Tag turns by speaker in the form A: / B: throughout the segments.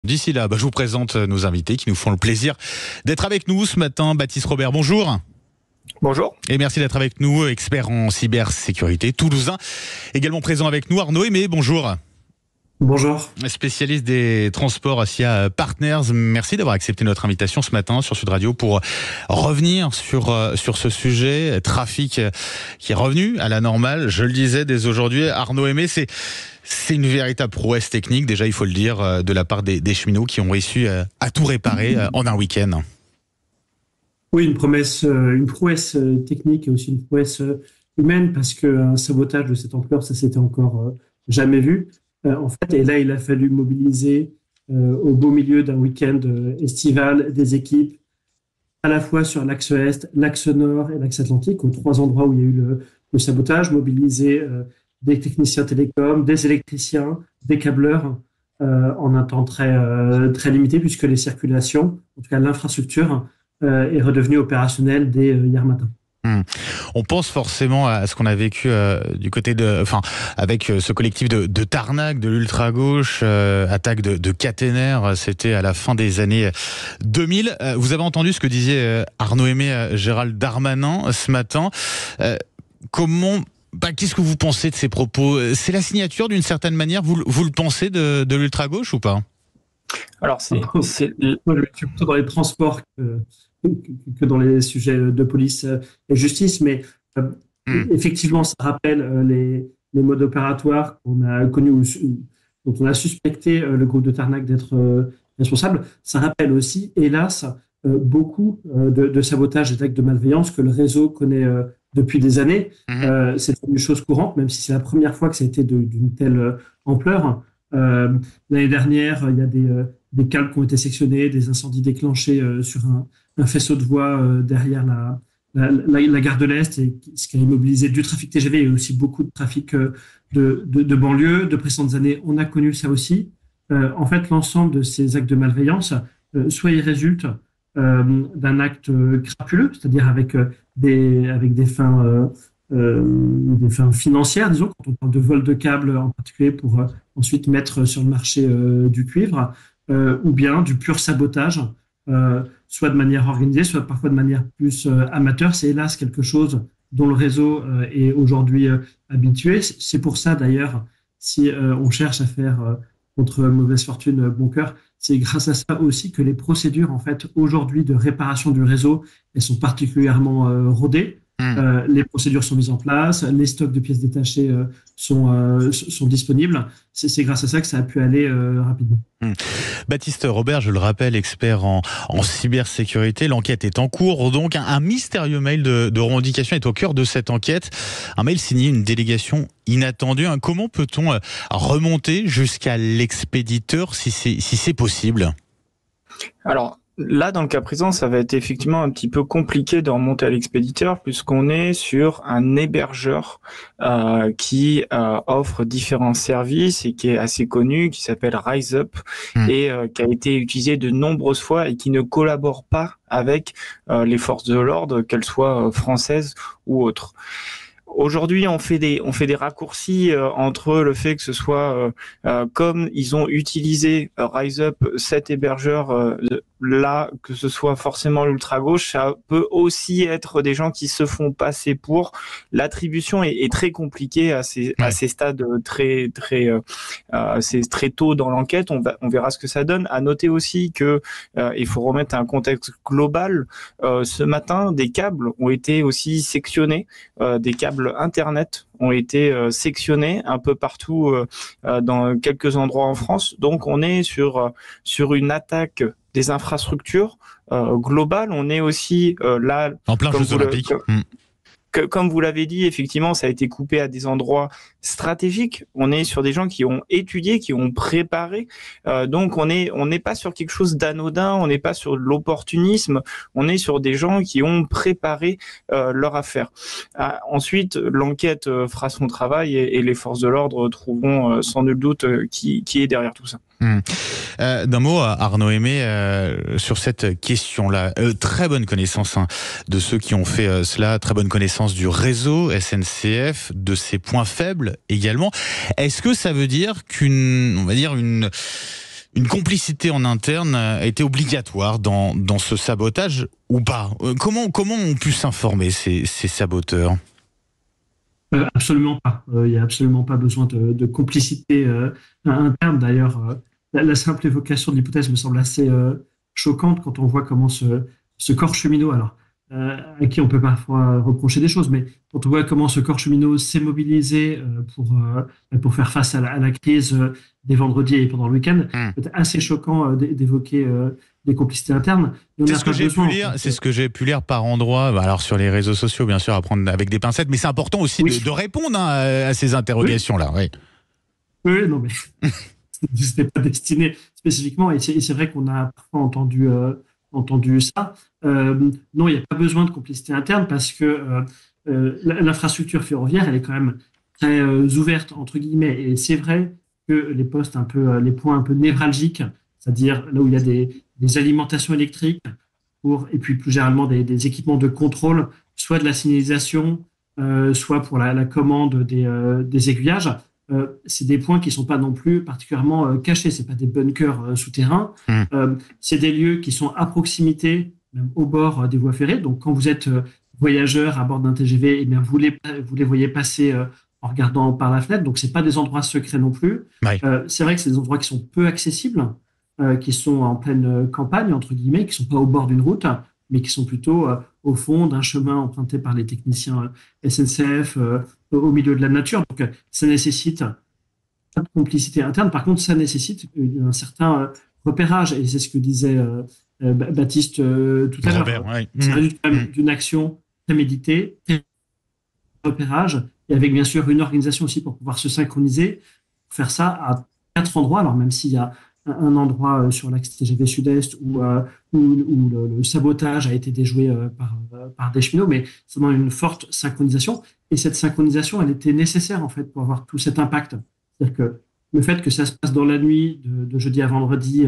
A: D'ici là, je vous présente nos invités qui nous font le plaisir d'être avec nous ce matin. Baptiste Robert, bonjour.
B: Bonjour.
A: Et merci d'être avec nous, expert en cybersécurité, toulousain. Également présent avec nous, Arnaud Aimé, bonjour.
C: Bonjour.
A: Spécialiste des transports Asia Partners, merci d'avoir accepté notre invitation ce matin sur Sud Radio pour revenir sur ce sujet, trafic qui est revenu à la normale. Je le disais dès aujourd'hui, Arnaud Aimé, c'est une véritable prouesse technique, déjà il faut le dire, de la part des cheminots qui ont réussi à tout réparer en un week-end.
C: Oui, une prouesse technique et aussi une prouesse humaine, parce qu'un sabotage de cette ampleur, ça s'était encore jamais vu. En fait, et là, il a fallu mobiliser au beau milieu d'un week-end estival des équipes, à la fois sur l'axe Est, l'axe Nord et l'axe Atlantique, aux 3 endroits où il y a eu le sabotage, mobiliser des techniciens télécoms, des électriciens, des câbleurs, en un temps très limité, puisque les circulations, en tout cas l'infrastructure, est redevenue opérationnelle dès hier matin.
A: On pense forcément à ce qu'on a vécu du côté avec ce collectif de Tarnac, de l'ultra-gauche, attaque de caténaires, c'était à la fin des années 2000. Vous avez entendu ce que disait Arnaud Aimé, Gérald Darmanin ce matin. Qu'est-ce que vous pensez de ces propos? C'est la signature d'une certaine manière, vous le pensez, de l'ultra-gauche ou pas?
C: Alors, moi, je suis plutôt dans les transports que dans les sujets de police et justice, mais effectivement, ça rappelle les modes opératoires qu'on a connus, dont on a suspecté le groupe de Tarnac d'être responsable. Ça rappelle aussi, hélas, beaucoup de sabotages et d'actes de malveillance que le réseau connaît depuis des années. C'est une chose courante, même si c'est la première fois que ça a été d'une telle ampleur. L'année dernière, il y a des câbles qui ont été sectionnés, des incendies déclenchés sur un faisceau de voies derrière la gare de l'Est, et ce qui a immobilisé du trafic TGV et aussi beaucoup de trafic de banlieue. De précédentes années, on a connu ça aussi. En fait, l'ensemble de ces actes de malveillance, soit ils résultent d'un acte crapuleux, c'est-à-dire avec des fins financières, disons, quand on parle de vol de câbles en particulier pour ensuite mettre sur le marché du cuivre, ou bien du pur sabotage, soit de manière organisée, soit parfois de manière plus amateur. C'est hélas quelque chose dont le réseau est aujourd'hui habitué. C'est pour ça d'ailleurs, si on cherche à faire contre mauvaise fortune bon cœur, c'est grâce à ça aussi que les procédures en fait aujourd'hui de réparation du réseau, elles sont particulièrement rodées. Les procédures sont mises en place, les stocks de pièces détachées sont disponibles. C'est grâce à ça que ça a pu aller rapidement.
A: Baptiste Robert, je le rappelle, expert en cybersécurité. L'enquête est en cours. Donc, un mystérieux mail de revendication est au cœur de cette enquête. Un mail signé une délégation inattendue. Comment peut-on remonter jusqu'à l'expéditeur si c'est possible?
B: Alors, là, dans le cas présent, ça va être effectivement un petit peu compliqué de remonter à l'expéditeur, puisqu'on est sur un hébergeur qui offre différents services et qui est assez connu, qui s'appelle RiseUp, et qui a été utilisé de nombreuses fois et qui ne collabore pas avec les forces de l'ordre, qu'elles soient françaises ou autres. Aujourd'hui, on fait des raccourcis entre le fait que ce soit comme ils ont utilisé RiseUp, cet hébergeur là, que ce soit forcément l'ultra-gauche, ça peut aussi être des gens qui se font passer pour. L'attribution est très compliquée à ces stades très tôt dans l'enquête. On verra ce que ça donne. À noter aussi que il faut remettre un contexte global. Ce matin, des câbles ont été aussi sectionnés, des câbles Internet ont été sectionnés un peu partout dans quelques endroits en France. Donc on est sur une attaque des infrastructures globales. On est aussi là
A: en plein Jeux Olympiques.
B: Comme vous l'avez dit, effectivement, ça a été coupé à des endroits stratégiques. On est sur des gens qui ont étudié, qui ont préparé. Donc, on n'est pas sur quelque chose d'anodin. On n'est pas sur de l'opportunisme. On est sur des gens qui ont préparé leur affaire. Ensuite, l'enquête fera son travail et les forces de l'ordre trouveront sans nul doute qui est derrière tout ça.
A: D'un mot, Arnaud Aimé, sur cette question-là, très bonne connaissance de ceux qui ont fait cela, très bonne connaissance du réseau SNCF, de ses points faibles également. Est-ce que ça veut dire une complicité en interne a été obligatoire dans ce sabotage ou pas? Comment ont pu s'informer ces saboteurs?
C: Absolument pas. Il n'y a absolument pas besoin de complicité interne. D'ailleurs, la simple évocation de l'hypothèse me semble assez choquante quand on voit comment ce corps cheminot, alors à qui on peut parfois reprocher des choses, mais quand on voit comment ce corps cheminot s'est mobilisé pour faire face à la crise des vendredis et pendant le week-end, c'est assez choquant d'évoquer des complicités internes.
A: C'est ce que j'ai pu lire par endroits, alors sur les réseaux sociaux, bien sûr, à prendre avec des pincettes, mais c'est important aussi de répondre à ces interrogations-là.
C: Oui, non, mais c'était pas destiné spécifiquement, et c'est vrai qu'on a parfois entendu ça. Non, il n'y a pas besoin de complicité interne parce que l'infrastructure ferroviaire, elle est quand même très ouverte, entre guillemets, et c'est vrai que les postes les points un peu névralgiques, c'est-à-dire là où il y a des alimentations électriques et puis plus généralement des équipements de contrôle, soit de la signalisation, soit pour la commande des aiguillages. C'est des points qui ne sont pas non plus particulièrement cachés. Ce pas des bunkers souterrains. C'est des lieux qui sont à proximité, même au bord des voies ferrées. Donc, quand vous êtes voyageur à bord d'un TGV, eh bien, vous les voyez passer en regardant par la fenêtre. Donc, ce pas des endroits secrets non plus. C'est vrai que c'est des endroits qui sont peu accessibles, qui sont en pleine campagne, entre guillemets, qui ne sont pas au bord d'une route, mais qui sont plutôt au fond d'un chemin emprunté par les techniciens SNCF, au milieu de la nature. Donc, ça nécessite pas de complicité interne. Par contre, ça nécessite un certain repérage. Et c'est ce que disait Baptiste tout à l'heure. Ça résulte quand même d'une action préméditée, repérage, et avec bien sûr une organisation aussi pour pouvoir se synchroniser, pour faire ça à 4 endroits. Alors, même s'il y a un endroit sur l'axe TGV Sud-Est où le sabotage a été déjoué par des cheminots, mais ça demande une forte synchronisation. Et cette synchronisation, elle était nécessaire en fait pour avoir tout cet impact. C'est-à-dire que le fait que ça se passe dans la nuit, de jeudi à vendredi,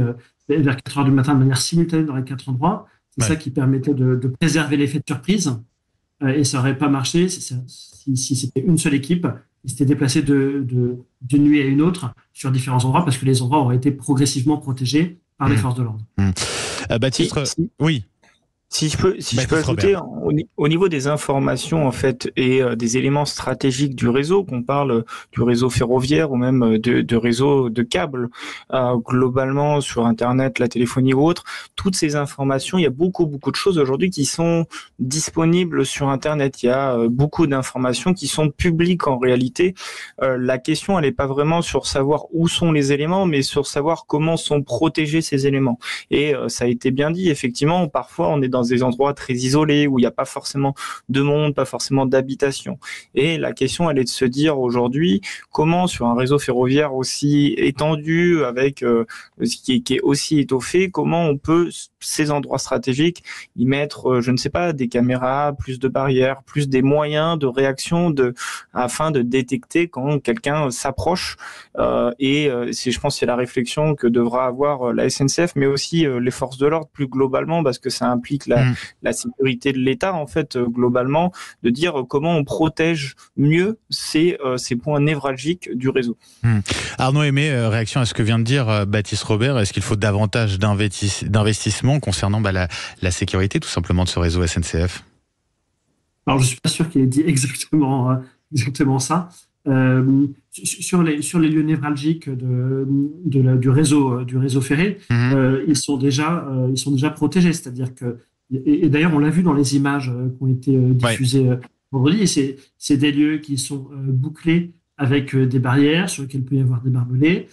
C: vers 4 heures du matin, de manière simultanée dans les 4 endroits, c'est ça qui permettait de préserver l'effet de surprise. Et ça n'aurait pas marché si c'était une seule équipe qui s'était déplacée d'une nuit à une autre sur différents endroits, parce que les endroits auraient été progressivement protégés par les forces de l'ordre.
A: Baptiste, oui.
B: Si je peux ajouter, au niveau des informations en fait et des éléments stratégiques du réseau, qu'on parle du réseau ferroviaire ou même de réseau de câbles, globalement sur Internet, la téléphonie ou autre, toutes ces informations, il y a beaucoup de choses aujourd'hui qui sont disponibles sur Internet. Il y a beaucoup d'informations qui sont publiques en réalité. La question, elle n'est pas vraiment sur savoir où sont les éléments, mais sur savoir comment sont protégés ces éléments. Et ça a été bien dit, effectivement, parfois on est dans des endroits très isolés où il n'y a pas forcément de monde, pas forcément d'habitation. Et la question, elle est de se dire aujourd'hui comment sur un réseau ferroviaire aussi étendu, avec qui est aussi étoffé, comment on peut ces endroits stratégiques y mettre, je ne sais pas, des caméras, plus de barrières, plus des moyens de réaction afin de détecter quand quelqu'un s'approche. Je pense que c'est la réflexion que devra avoir la SNCF, mais aussi les forces de l'ordre plus globalement, parce que ça implique la sécurité de l'État, en fait, globalement, de dire comment on protège mieux ces points névralgiques du réseau.
A: Arnaud Aimé, réaction à ce que vient de dire Baptiste Robert, est-ce qu'il faut davantage d'investissement concernant la sécurité, tout simplement, de ce réseau SNCF?
C: Alors, je ne suis pas sûr qu'il ait dit exactement ça. Sur les lieux névralgiques du réseau ferré, ils sont déjà protégés. C'est-à-dire que, et d'ailleurs on l'a vu dans les images qui ont été diffusées vendredi, c'est des lieux qui sont bouclés avec des barrières sur lesquelles il peut y avoir des barbelés,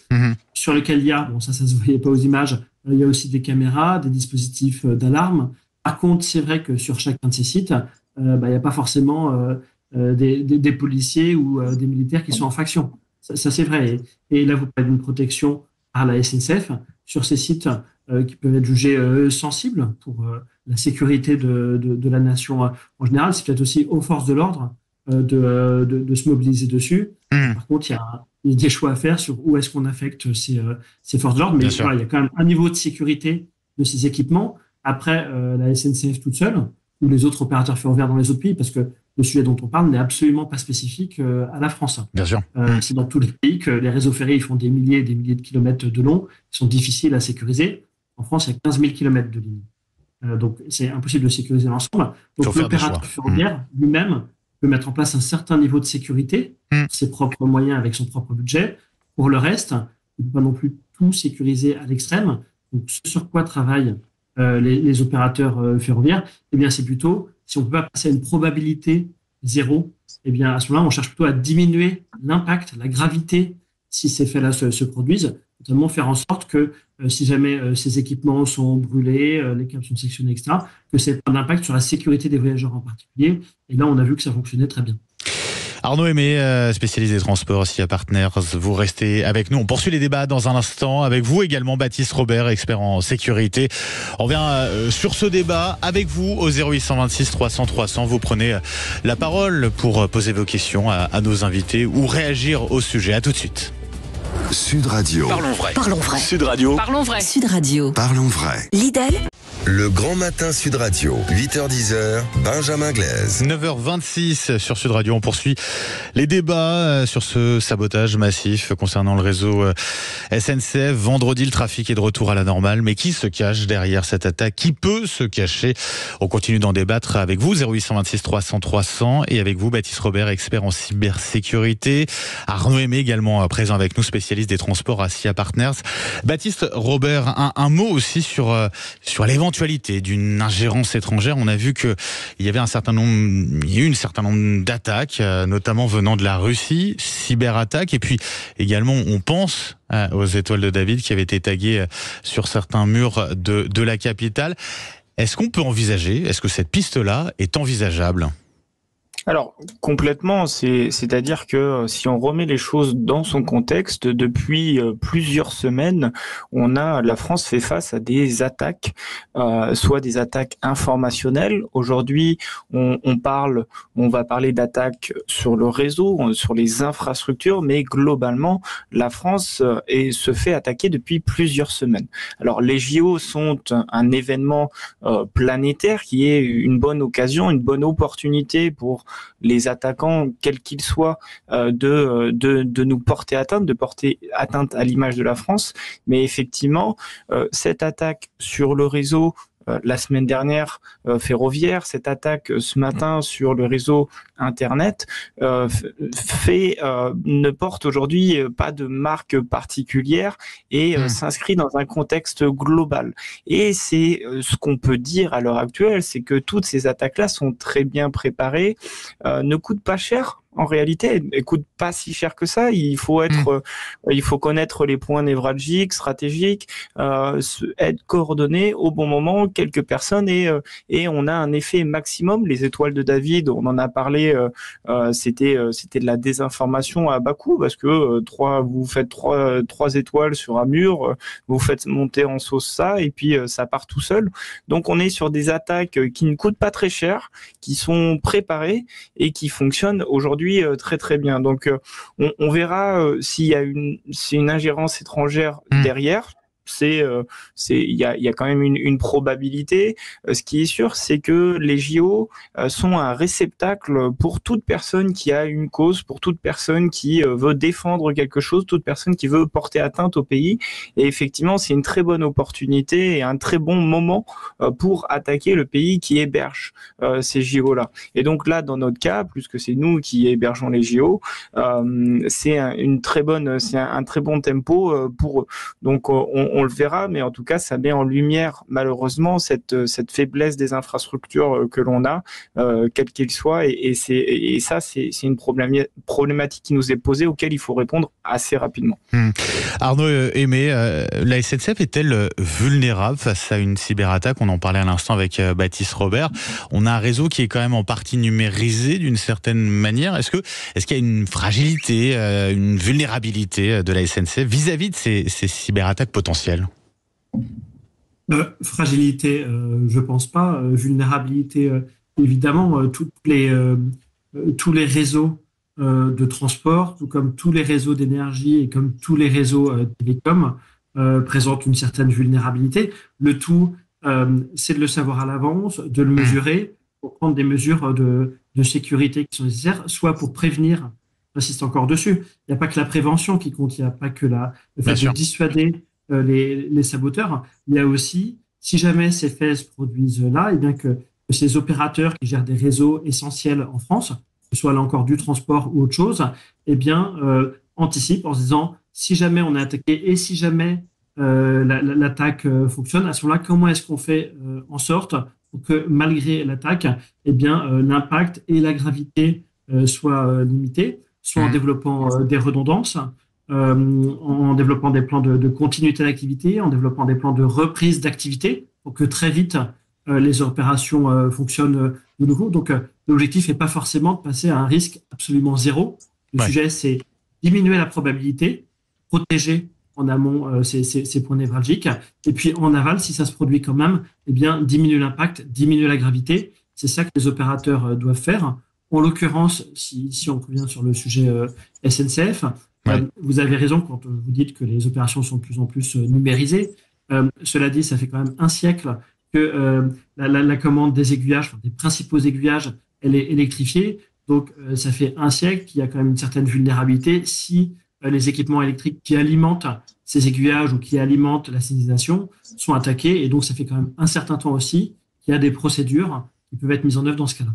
C: sur lesquels il y a, ça se voyait pas aux images, il y a aussi des caméras, des dispositifs d'alarme. Par contre, c'est vrai que sur chacun de ces sites, il n'y a pas forcément des policiers ou des militaires qui sont en faction. Ça c'est vrai. Et là, vous parlez d'une protection par la SNCF sur ces sites qui peuvent être jugés sensibles pour la sécurité de la nation en général. C'est peut-être aussi aux forces de l'ordre de se mobiliser dessus. Par contre, il y a des choix à faire sur où est-ce qu'on affecte ces forces de l'ordre. Mais voilà, il y a quand même un niveau de sécurité de ces équipements. Après, la SNCF toute seule, ou les autres opérateurs ferroviaires dans les autres pays, parce que le sujet dont on parle n'est absolument pas spécifique à la France.
A: Bien sûr.
C: C'est dans tous les pays que les réseaux ferrés ils font des milliers et des milliers de kilomètres de long, ils sont difficiles à sécuriser. En France, il y a 15 000 kilomètres de lignes. Donc, c'est impossible de sécuriser l'ensemble. Donc, l'opérateur ferroviaire lui-même peut mettre en place un certain niveau de sécurité, ses propres moyens avec son propre budget. Pour le reste, il ne peut pas non plus tout sécuriser à l'extrême. Donc, ce sur quoi travaillent les opérateurs ferroviaires, eh bien, c'est plutôt, si on ne peut pas passer à une probabilité zéro, eh bien, à ce moment-là, on cherche plutôt à diminuer l'impact, la gravité, si ces faits-là se produisent, notamment faire en sorte que si jamais ces équipements sont brûlés, les câbles sont sectionnés, etc., que ça n'ait pas d'impact sur la sécurité des voyageurs en particulier. Et là, on a vu que ça fonctionnait très bien.
A: Arnaud Aimé, spécialiste des transports SIA Partners, vous restez avec nous. On poursuit les débats dans un instant avec vous également, Baptiste Robert, expert en sécurité. On revient sur ce débat avec vous au 0826 300 300. Vous prenez la parole pour poser vos questions à nos invités ou réagir au sujet. À tout de suite.
D: Sud Radio.
E: Parlons vrai.
D: Parlons vrai.
E: Sud Radio.
D: Parlons vrai.
E: Sud Radio.
D: Parlons vrai.
E: Lidl.
D: Le Grand Matin Sud Radio, 8h-10h, Benjamin Glaise.
A: 9h26 sur Sud Radio, on poursuit les débats sur ce sabotage massif concernant le réseau SNCF. Vendredi, le trafic est de retour à la normale, mais qui se cache derrière cette attaque? Qui peut se cacher? On continue d'en débattre avec vous, 0826 300 300, et avec vous, Baptiste Robert, expert en cybersécurité. Arnaud Aimé également présent avec nous, spécialiste des transports à SIA Partners. Baptiste Robert, un mot aussi sur l'éventualité d'une ingérence étrangère. On a vu qu'il y avait il y a eu un certain nombre d'attaques, notamment venant de la Russie, cyberattaques, et puis également on pense aux étoiles de David qui avaient été taguées sur certains murs de la capitale. Est-ce qu'on peut envisager, est-ce que cette piste-là est envisageable ?
B: Alors, complètement, c'est-à-dire que si on remet les choses dans son contexte, depuis plusieurs semaines, la France fait face à des attaques, soit des attaques informationnelles. Aujourd'hui, on va parler d'attaques sur le réseau, sur les infrastructures, mais globalement, la France se fait attaquer depuis plusieurs semaines. Alors, les JO sont un événement planétaire qui est une bonne occasion, une bonne opportunité pour les attaquants, quels qu'ils soient, de nous porter atteinte, de porter atteinte à l'image de la France. Mais effectivement, cette attaque sur le réseau, la semaine dernière ferroviaire, cette attaque ce matin sur le réseau Internet ne porte aujourd'hui pas de marque particulière et s'inscrit dans un contexte global. Et c'est ce qu'on peut dire à l'heure actuelle, c'est que toutes ces attaques-là sont très bien préparées, ne coûtent pas cher. En réalité, elle coûte pas si cher que ça. Il faut connaître les points névralgiques, stratégiques, être coordonné au bon moment, quelques personnes et on a un effet maximum. Les étoiles de David, on en a parlé, c'était de la désinformation à bas coût parce que vous faites trois étoiles sur un mur, vous faites monter en sauce ça et puis ça part tout seul. Donc on est sur des attaques qui ne coûtent pas très cher, qui sont préparées et qui fonctionnent aujourd'hui très très bien. Donc on verra s'il y a une ingérence étrangère derrière. Il y a quand même une probabilité. Ce qui est sûr, c'est que les JO sont un réceptacle pour toute personne qui a une cause, pour toute personne qui veut défendre quelque chose, toute personne qui veut porter atteinte au pays. Et effectivement, c'est une très bonne opportunité et un très bon moment pour attaquer le pays qui héberge ces JO-là. Et donc là, dans notre cas, puisque c'est nous qui hébergeons les JO, c'est un très bon tempo pour eux. Donc on le verra, mais en tout cas, ça met en lumière malheureusement cette faiblesse des infrastructures que l'on a, quelles qu'elles soient, et ça, c'est une problématique qui nous est posée, auquel il faut répondre assez rapidement.
A: Arnaud Aimé, la SNCF est-elle vulnérable face à une cyberattaque? On en parlait à l'instant avec Baptiste Robert. On a un réseau qui est quand même en partie numérisé d'une certaine manière. Est-ce qu'il y a une fragilité, une vulnérabilité de la SNCF vis-à-vis de ces cyberattaques potentielles?
C: Fragilité, je pense pas. Vulnérabilité, évidemment. Tous les réseaux de transport, tout comme tous les réseaux d'énergie et comme tous les réseaux télécoms, présentent une certaine vulnérabilité. Le tout, c'est de le savoir à l'avance, de le mesurer pour prendre des mesures de sécurité qui sont nécessaires, soit pour prévenir. J'insiste encore dessus. Il n'y a pas que la prévention qui compte, il n'y a pas que le fait de dissuader les saboteurs. Il y a aussi, si jamais ces faits se produisent là, et bien que ces opérateurs qui gèrent des réseaux essentiels en France, que ce soit là encore du transport ou autre chose, eh bien, anticipent en se disant, si jamais on est attaqué et si jamais l'attaque fonctionne, à ce moment-là, comment est-ce qu'on fait en sorte pour que malgré l'attaque, eh bien, l'impact et la gravité soient limités, soit en développant des redondances, en développant des plans de continuité d'activité, en développant des plans de reprise d'activité pour que très vite les opérations fonctionnent de nouveau. Donc, l'objectif n'est pas forcément de passer à un risque absolument zéro. Le sujet, c'est diminuer la probabilité, protéger en amont ces points névralgiques, et puis en aval, si ça se produit quand même, eh bien, diminuer l'impact, diminuer la gravité. C'est ça que les opérateurs doivent faire. En l'occurrence, si on revient sur le sujet SNCF, vous avez raison quand vous dites que les opérations sont de plus en plus numérisées. Cela dit, ça fait quand même un siècle que la commande des aiguillages, des principaux aiguillages, elle est électrifiée. Donc, ça fait un siècle qu'il y a quand même une certaine vulnérabilité si les équipements électriques qui alimentent ces aiguillages ou qui alimentent la signalisation sont attaqués. Et donc, ça fait quand même un certain temps aussi qu'il y a des procédures qui peuvent être mises en œuvre dans ce cas-là.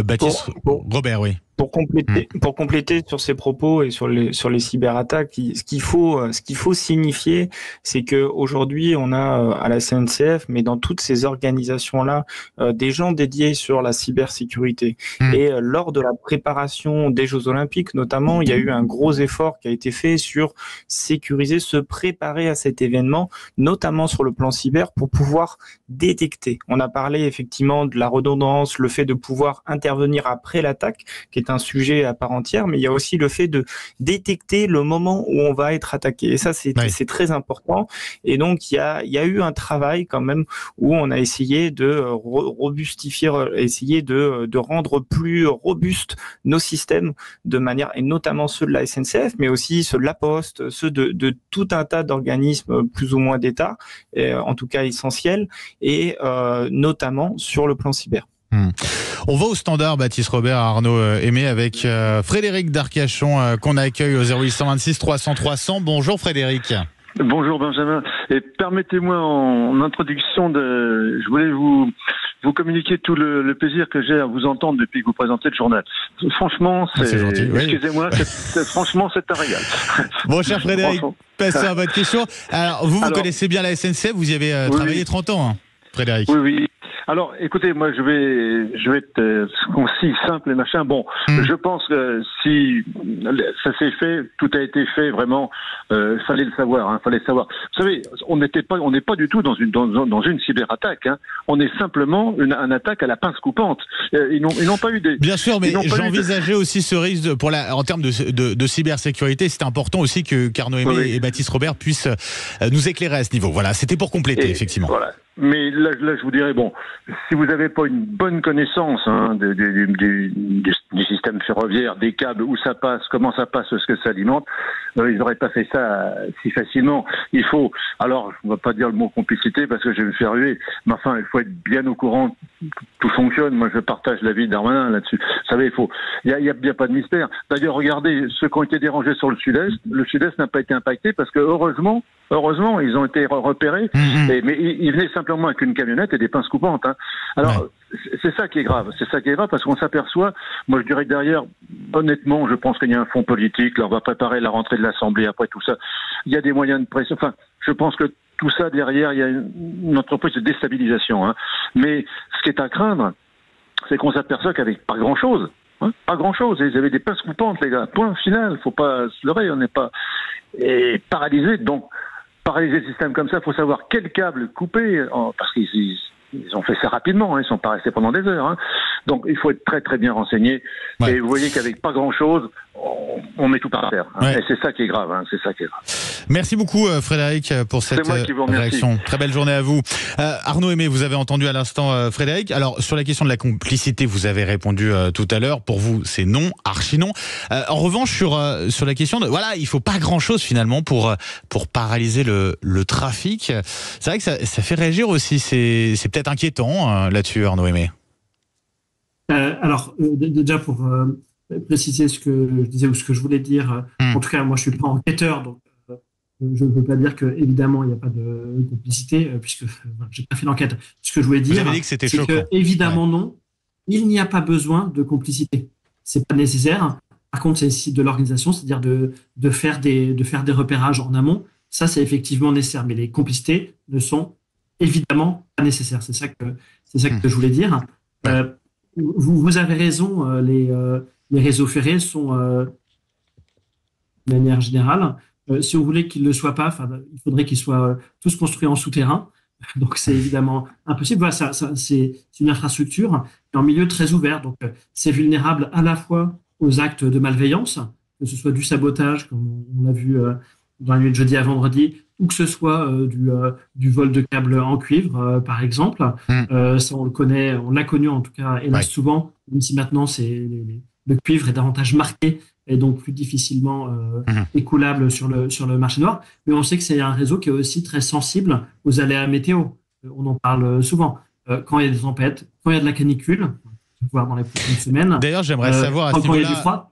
A: Baptiste, Robert, oui.
B: Pour compléter sur ces propos et sur les cyberattaques, ce qu'il faut signifier, c'est que aujourd'hui on a à la SNCF, mais dans toutes ces organisations-là, des gens dédiés sur la cybersécurité. Et lors de la préparation des Jeux Olympiques, notamment, il y a eu un gros effort qui a été fait sur sécuriser, se préparer à cet événement, notamment sur le plan cyber, pour pouvoir détecter. On a parlé effectivement de la redondance, le fait de pouvoir intervenir après l'attaque, qui est un sujet à part entière, mais il y a aussi le fait de détecter le moment où on va être attaqué. Et ça, c'est très important. Et donc, il y a eu un travail quand même où on a essayé de robustifier, essayer de rendre plus robustes nos systèmes de manière, et notamment ceux de la SNCF, mais aussi ceux de la Poste, ceux de tout un tas d'organismes plus ou moins d'État, en tout cas essentiels, et notamment sur le plan cyber.
A: On va au standard, Baptiste Robert, Arnaud Aimé, avec Frédéric d'Arcachon qu'on accueille au 0826 300 300. Bonjour Frédéric.
E: Bonjour Benjamin. Et permettez-moi en introduction je voulais vous communiquer tout le plaisir que j'ai à vous entendre depuis que vous présentez le journal. Franchement, c'est gentil, excusez-moi, franchement, c'est un régal.
A: Bon, cher Frédéric, passons à votre question. Alors, vous connaissez bien la SNCF, vous y avez travaillé 30 ans, hein, Frédéric.
E: Oui. Alors, écoutez, moi, je vais être concis, simple et machin. Bon, je pense que si ça s'est fait, tout a été fait vraiment. Fallait le savoir, fallait le savoir. Vous savez, on n'est pas du tout dans une cyberattaque. Hein. On est simplement une attaque à la pince coupante. Ils n'ont pas eu des.
A: Bien sûr, mais j'envisageais aussi ce risque en termes de cybersécurité. C'est important aussi qu'Arnaud Aimé et Baptiste Robert puissent nous éclairer à ce niveau. Voilà, c'était pour compléter, effectivement.
E: Voilà. Mais là, je vous dirais, bon, si vous n'avez pas une bonne connaissance du système ferroviaire, des câbles, où ça passe, comment ça passe, ce que ça alimente, ils n'auraient pas fait ça si facilement. Il faut, alors, je ne vais pas dire le mot complicité parce que je vais me faire huer, mais enfin, il faut être bien au courant que tout fonctionne. Moi, je partage l'avis de Darmanin là-dessus. Vous savez, il y a pas de mystère. D'ailleurs, regardez, ceux qui ont été dérangés sur le Sud-Est n'a pas été impacté parce que heureusement, ils ont été repérés, mais ils venaient simplement avec une camionnette et des pinces coupantes. Hein. Alors, c'est ça qui est grave. C'est ça qui est grave parce qu'on s'aperçoit, moi je dirais que derrière, honnêtement, je pense qu'il y a un fond politique. Là, on va préparer la rentrée de l'Assemblée après tout ça. Il y a des moyens de pression. Enfin, je pense que tout ça derrière, il y a une entreprise de déstabilisation. Hein. Mais ce qui est à craindre, c'est qu'on s'aperçoit qu'avec pas grand-chose. Pas grand-chose. Ils avaient des pinces coupantes, les gars. Point final. Faut pas se leurrer. On n'est pas paralysé. Donc, paralyser le système comme ça, il faut savoir quel câble couper, parce qu'ils ont fait ça rapidement, hein, ils ne sont pas restés pendant des heures. Hein. Donc il faut être très très bien renseigné. Et vous voyez qu'avec pas grand-chose, on met tout par terre. Hein. Et c'est ça qui est grave. Hein, c'est ça qui est grave.
A: Merci beaucoup Frédéric pour cette réaction. Très belle journée à vous. Arnaud Aimé, vous avez entendu à l'instant Frédéric. Alors sur la question de la complicité, vous avez répondu tout à l'heure. Pour vous, c'est non, archi non. En revanche, sur la question de il faut pas grand-chose finalement pour paralyser le trafic. C'est vrai que ça fait réagir aussi. C'est peut-être inquiétant là-dessus, Arnaud Aimé.
C: Déjà pour préciser ce que je disais ou ce que je voulais dire, en tout cas, moi, je suis pas enquêteur, donc je ne peux pas dire que évidemment il n'y a pas de complicité, puisque j'ai pas fait l'enquête. Ce que je voulais dire, c'est que évidemment non, il n'y a pas besoin de complicité. C'est pas nécessaire. Par contre, c'est de l'organisation, c'est-à-dire de faire des repérages en amont. Ça, c'est effectivement nécessaire, mais les complicités ne sont évidemment pas nécessaires. C'est ça que je voulais dire. Vous avez raison. Les réseaux ferrés sont, de manière générale, si on voulait qu'ils ne le soient pas, il faudrait qu'ils soient tous construits en souterrain. Donc, c'est évidemment impossible. Voilà, c'est une infrastructure en milieu très ouvert. Donc, c'est vulnérable à la fois aux actes de malveillance, que ce soit du sabotage, comme on l'a vu dans la nuit de jeudi à vendredi, ou que ce soit du vol de câbles en cuivre, par exemple. Ça, on le connaît, on l'a connu en tout cas, hélas souvent, même si maintenant, le cuivre est davantage marqué et donc plus difficilement écoulable sur le marché noir. Mais on sait que c'est un réseau qui est aussi très sensible aux aléas météo. On en parle souvent. Quand il y a des tempêtes, quand il y a de la canicule, on va voir dans les prochaines semaines.
A: D'ailleurs, j'aimerais savoir
C: quand il y a du froid.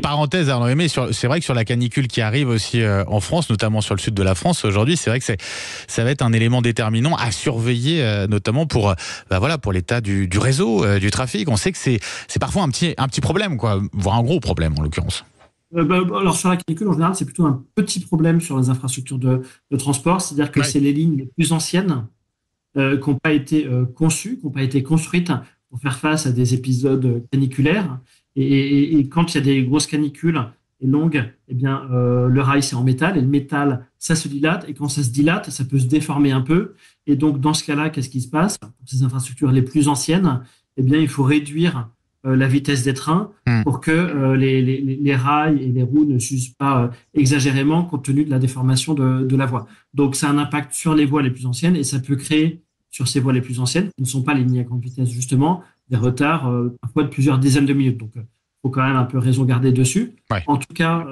A: Parenthèse, Arnaud Aimé, c'est vrai que sur la canicule qui arrive aussi en France, notamment sur le sud de la France aujourd'hui, c'est vrai que ça va être un élément déterminant à surveiller, notamment pour l'état du réseau, du trafic. On sait que c'est parfois un petit problème, quoi, voire un gros problème en l'occurrence.
C: Alors sur la canicule, en général, c'est plutôt un petit problème sur les infrastructures de transport, c'est-à-dire que c'est les lignes les plus anciennes qui n'ont pas été conçues, qui n'ont pas été construites pour faire face à des épisodes caniculaires. Et quand il y a des grosses canicules et longues, eh bien, le rail, c'est en métal, et le métal, ça se dilate, et quand ça se dilate, ça peut se déformer un peu. Et donc, dans ce cas-là, qu'est-ce qui se passe? Pour ces infrastructures les plus anciennes, eh bien, il faut réduire la vitesse des trains pour que les rails et les roues ne s'usent pas exagérément compte tenu de la déformation de la voie. Donc, ça a un impact sur les voies les plus anciennes, et ça peut créer, sur ces voies les plus anciennes, qui ne sont pas les lignes à grande vitesse, justement, des retards parfois de plusieurs dizaines de minutes. Donc, il faut quand même un peu raison garder dessus. Ouais. En tout cas,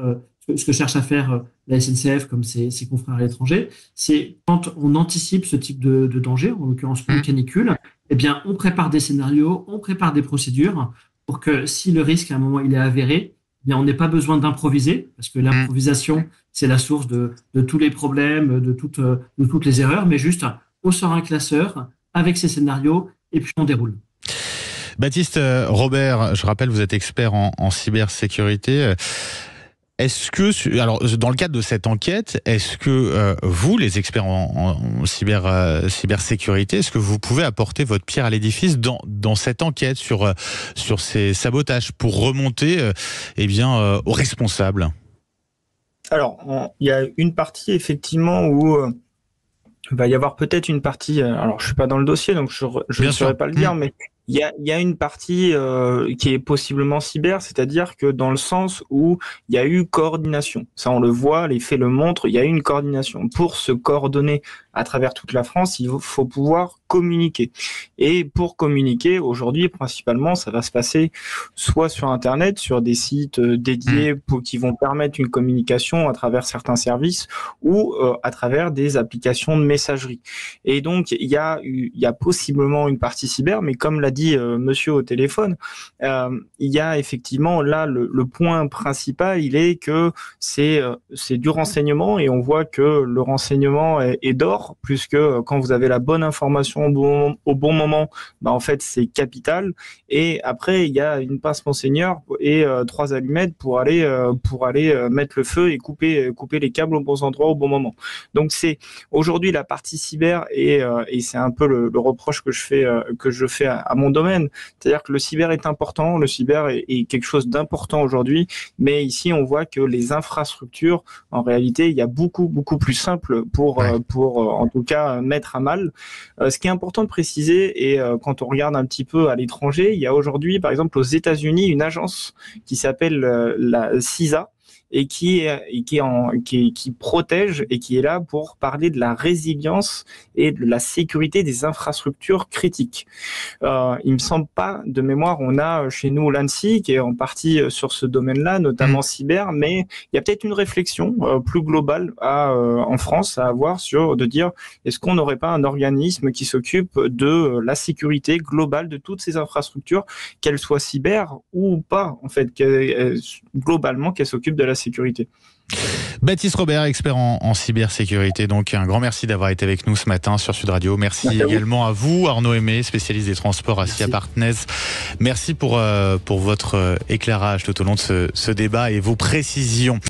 C: ce que cherche à faire la SNCF, comme ses confrères à l'étranger, c'est quand on anticipe ce type de danger, en l'occurrence une canicule, eh bien, on prépare des scénarios, on prépare des procédures pour que si le risque, à un moment, il est avéré, eh bien, on n'ait pas besoin d'improviser, parce que l'improvisation, c'est la source de tous les problèmes, de toutes les erreurs, mais juste, on sort un classeur avec ses scénarios et puis on déroule.
A: Baptiste Robert, je rappelle, vous êtes expert en cybersécurité. Est-ce que, alors, dans le cadre de cette enquête, est-ce que vous, les experts en cybersécurité, est-ce que vous pouvez apporter votre pierre à l'édifice dans cette enquête sur ces sabotages pour remonter aux responsables?
B: Alors, il y a une partie effectivement où il va y avoir peut-être une partie. Alors, je suis pas dans le dossier, donc je ne saurais pas le dire, mais il y a une partie qui est possiblement cyber, c'est-à-dire que dans le sens où il y a eu coordination. Ça, on le voit, les faits le montrent, il y a eu une coordination. Pour se coordonner à travers toute la France, il faut pouvoir communiquer. Et pour communiquer, aujourd'hui, principalement, ça va se passer soit sur Internet, sur des sites dédiés qui vont permettre une communication à travers certains services ou à travers des applications de messagerie. Et donc, il y a possiblement une partie cyber, mais comme l'a dit monsieur au téléphone, il y a effectivement là le point principal, il est que c'est du renseignement, et on voit que le renseignement est d'or, puisque quand vous avez la bonne information au bon moment, en fait c'est capital. Et après il y a une pince monseigneur et 3 allumettes pour aller mettre le feu et couper les câbles aux bons endroits au bon moment. Donc c'est aujourd'hui la partie cyber, et c'est un peu le reproche que je fais à mon domaine, c'est-à-dire que le cyber est important, le cyber est quelque chose d'important aujourd'hui, mais ici on voit que les infrastructures, en réalité, il y a beaucoup plus simple pour en tout cas mettre à mal. Ce qui est important de préciser, et quand on regarde un petit peu à l'étranger, il y a aujourd'hui, par exemple aux États-Unis, une agence qui s'appelle la CISA, et qui protège et qui est là pour parler de la résilience et de la sécurité des infrastructures critiques. Il me semble pas, de mémoire, on a chez nous l'ANSSI qui est en partie sur ce domaine-là, notamment cyber, mais il y a peut-être une réflexion plus globale en France à avoir de dire est-ce qu'on n'aurait pas un organisme qui s'occupe de la sécurité globale de toutes ces infrastructures, qu'elles soient cyber ou pas, en fait, globalement qu'elles s'occupent de la sécurité.
A: Baptiste Robert, expert en cybersécurité. Donc un grand merci d'avoir été avec nous ce matin sur Sud Radio. Merci également à vous, Arnaud Aimé, spécialiste des transports à SIA Partners. Merci pour votre éclairage tout au long de ce débat et vos précisions.